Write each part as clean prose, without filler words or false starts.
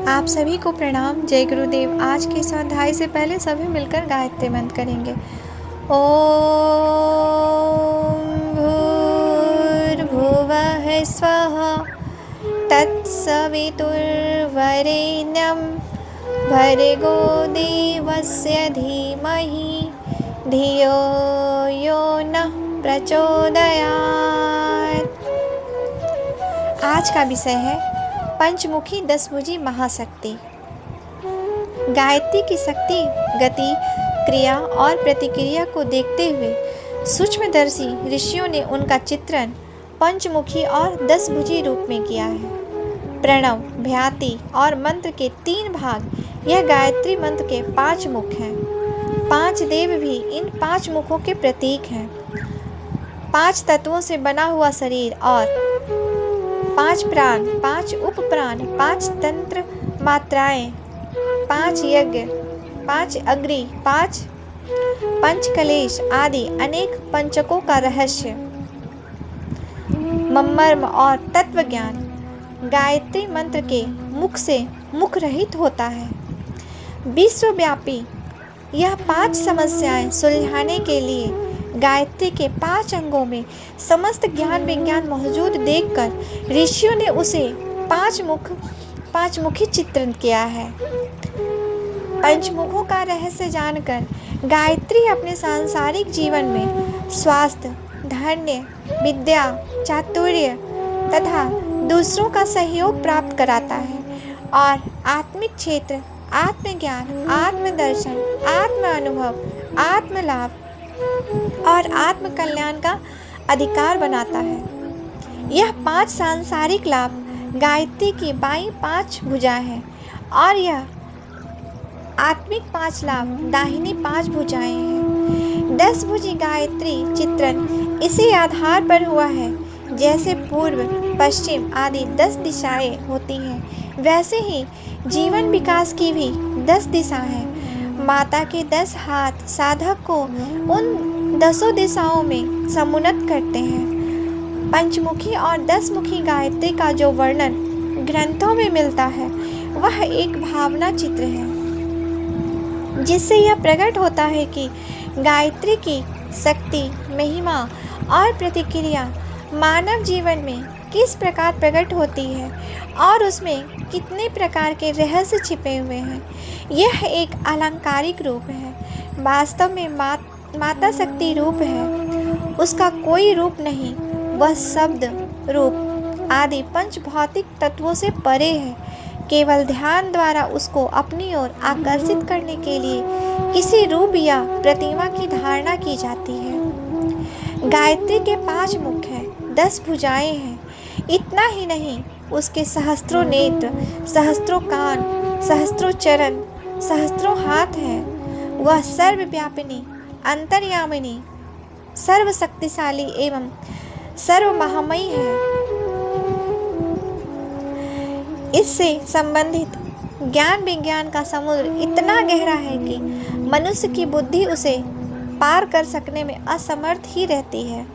आप सभी को प्रणाम। जय गुरुदेव। आज के इस अध्याय से पहले सभी मिलकर गायत्री मंत्र करेंगे। ओम भूर्भुवः स्वः तत्सवितुर्वरेण्यं भर्गो देवस्य धीमहि धियो यो नः प्रचोदयात्। आज का विषय है पंचमुखी दसभुजी महाशक्ति। गायत्री की शक्ति, गति, क्रिया और प्रतिक्रिया को देखते हुए सूक्ष्मदर्शी ऋषियों ने उनका चित्रण पंचमुखी और दसभुजी रूप में किया है। प्रणव, भ्याति और मंत्र के 3 भाग, यह गायत्री मंत्र के 5 मुख हैं। 5 देव भी इन 5 मुखों के प्रतीक हैं। 5 तत्वों से बना हुआ शरीर और 5 प्राण, 5 उपप्राण, 5 तंत्र मात्राएं, 5 यज्ञ, 5 अग्नि, 5 पंचकलेश आदि अनेक पंचकों का रहस्य, मर्म और तत्व ज्ञान गायत्री मंत्र के मुख से मुख रहित होता है। विश्वव्यापी यह 5 समस्याएं सुलझाने के लिए गायत्री के 5 अंगों में समस्त ज्ञान विज्ञान मौजूद देखकर ऋषियों ने उसे 5 मुखी चित्रण किया है। पंचमुखों का रहस्य जानकर गायत्री अपने सांसारिक जीवन में स्वास्थ्य, धन्य, विद्या, चातुर्य तथा दूसरों का सहयोग प्राप्त कराता है और आत्मिक क्षेत्र, आत्मज्ञान, आत्मदर्शन, आत्म अनुभव, आत्मलाभ और आत्म कल्याण का अधिकार बनाता है। यह 5 सांसारिक लाभ गायत्री की बाईं 5 भुजाएं हैं और यह आत्मिक 5 लाभ दाहिनी 5 भुजाएं हैं। 10 भुजी गायत्री चित्रण इसी आधार पर हुआ है। जैसे पूर्व, पश्चिम आदि 10 दिशाएं होती हैं, वैसे ही जीवन विकास की भी 10 दिशा हैं। माता के 10 हाथ साधक को उन 10 दिशाओं में समुन्नत करते हैं। पंचमुखी और 10 मुखी गायत्री का जो वर्णन ग्रंथों में मिलता है वह एक भावना चित्र है, जिससे यह प्रकट होता है कि गायत्री की शक्ति, महिमा और प्रतिक्रिया मानव जीवन में किस प्रकार प्रकट होती है और उसमें कितने प्रकार के रहस्य छिपे हुए हैं। यह एक अलंकारिक रूप है, वास्तव में माता शक्ति रूप है। उसका कोई रूप नहीं, वह शब्द, रूप आदि पंच भौतिक तत्वों से परे है। केवल ध्यान द्वारा उसको अपनी ओर आकर्षित करने के लिए किसी रूप या प्रतिमा की धारणा की जाती है। गायत्री के 5 मुख हैं, 10 भुजाएं हैं। इतना ही नहीं, उसके सहस्त्रों नेत्र, सहस्त्रों कान, सहस्त्रों चरण, सहस्त्रों हाथ हैं। वह सर्वव्यापिनी, अंतर्यामिनी, सर्वशक्तिशाली एवं सर्वमहामयी है। इससे संबंधित ज्ञान विज्ञान का समुद्र इतना गहरा है कि मनुष्य की बुद्धि उसे पार कर सकने में असमर्थ ही रहती है।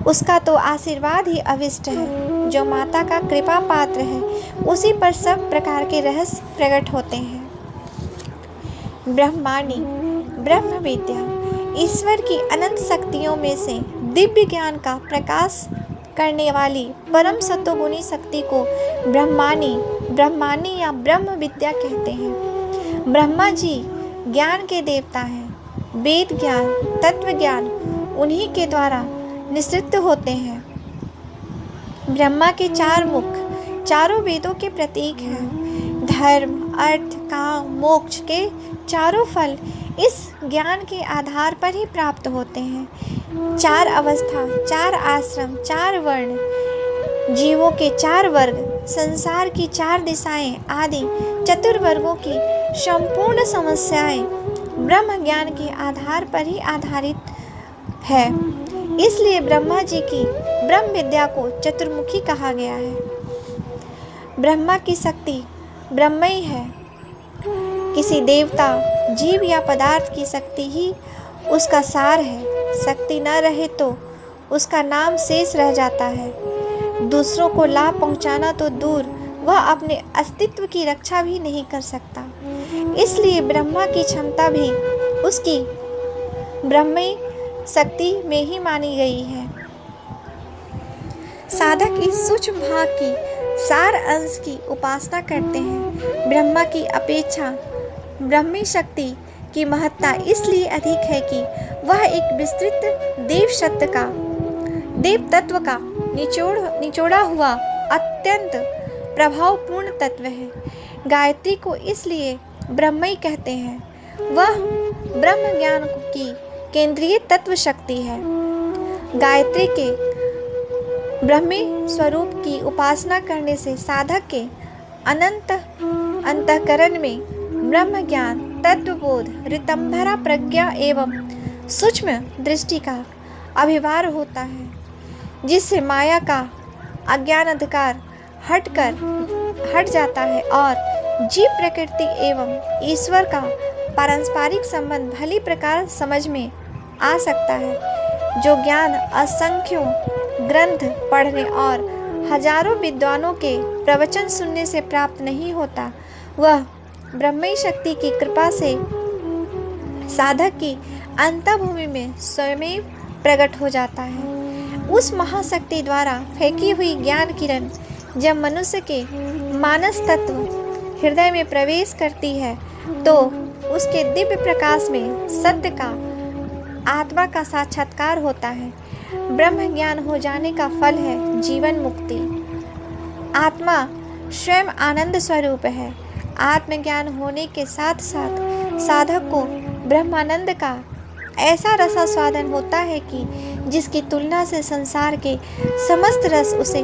उसका तो आशीर्वाद ही अविष्ट है। जो माता का कृपा पात्र है, उसी पर सब प्रकार के रहस्य प्रकट होते हैं। ब्रह्माणी, ब्रह्म विद्या, ईश्वर की अनंत शक्तियों में से दिव्य ज्ञान का प्रकाश करने वाली परम सत्वगुणी शक्ति को ब्रह्माणी या ब्रह्म विद्या कहते हैं। ब्रह्मा जी ज्ञान के देवता हैं। वेद ज्ञान, तत्व ज्ञान उन्हीं के द्वारा निश्चित होते हैं। ब्रह्मा के 4 मुख चारों वेदों के प्रतीक हैं। धर्म, अर्थ, काम, मोक्ष के चारों फल इस ज्ञान के आधार पर ही प्राप्त होते हैं। 4 अवस्था, 4 आश्रम, 4 वर्ण, जीवों के 4 वर्ग, संसार की 4 दिशाएं आदि चतुर्वर्गों की संपूर्ण समस्याएं ब्रह्म ज्ञान के आधार पर ही आधारित है। इसलिए ब्रह्मा जी की ब्रह्म विद्या को चतुर्मुखी कहा गया है। ब्रह्मा की शक्ति ब्रह्मई है। किसी देवता, जीव या पदार्थ की शक्ति ही उसका सार है। शक्ति न रहे तो उसका नाम शेष रह जाता है। दूसरों को लाभ पहुंचाना तो दूर, वह अपने अस्तित्व की रक्षा भी नहीं कर सकता। इसलिए ब्रह्मा की क्षमता भी उसकी ब्रह्मी शक्ति में ही मानी गई है। साधक इस सूक्ष्म भाग की सार अंश की उपासना करते हैं। ब्रह्मा की अपेक्षा ब्रह्मी शक्ति की महत्ता इसलिए अधिक है कि वह एक विस्तृत देव तत्व का निचोड़ा हुआ अत्यंत प्रभावपूर्ण तत्व है। गायत्री को इसलिए ब्रह्मई कहते हैं। वह ब्रह्म ज्ञान की केंद्रीय तत्व शक्ति है। गायत्री के ब्रह्मी स्वरूप की उपासना करने से साधक के अनंत अंतःकरण में ब्रह्म ज्ञान, तत्वबोध, ऋतंभरा प्रज्ञा एवं सूक्ष्म दृष्टि का अभिवार होता है, जिससे माया का अज्ञान अंधकार हट जाता है और जीव प्रकृति एवं ईश्वर का पारस्परिक संबंध भली प्रकार समझ में आ सकता है। जो ज्ञान असंख्यों ग्रंथ पढ़ने और हजारों विद्वानों के प्रवचन सुनने से प्राप्त नहीं होता, वह ब्रह्मी शक्ति की कृपा से साधक की अंतर्भूमि में स्वयं प्रकट हो जाता है। उस महाशक्ति द्वारा फेंकी हुई ज्ञान किरण जब मनुष्य के मानस तत्व हृदय में प्रवेश करती है तो उसके दिव्य प्रकाश में सत्य का आत्मा का साक्षात्कार होता है। ब्रह्म ज्ञान हो जाने का फल है जीवन मुक्ति। आत्मा स्वयं आनंद स्वरूप है। आत्मज्ञान होने के साथ साथ साधक को ब्रह्मानंद का ऐसा रसास्वादन होता है कि जिसकी तुलना से संसार के समस्त रस उसे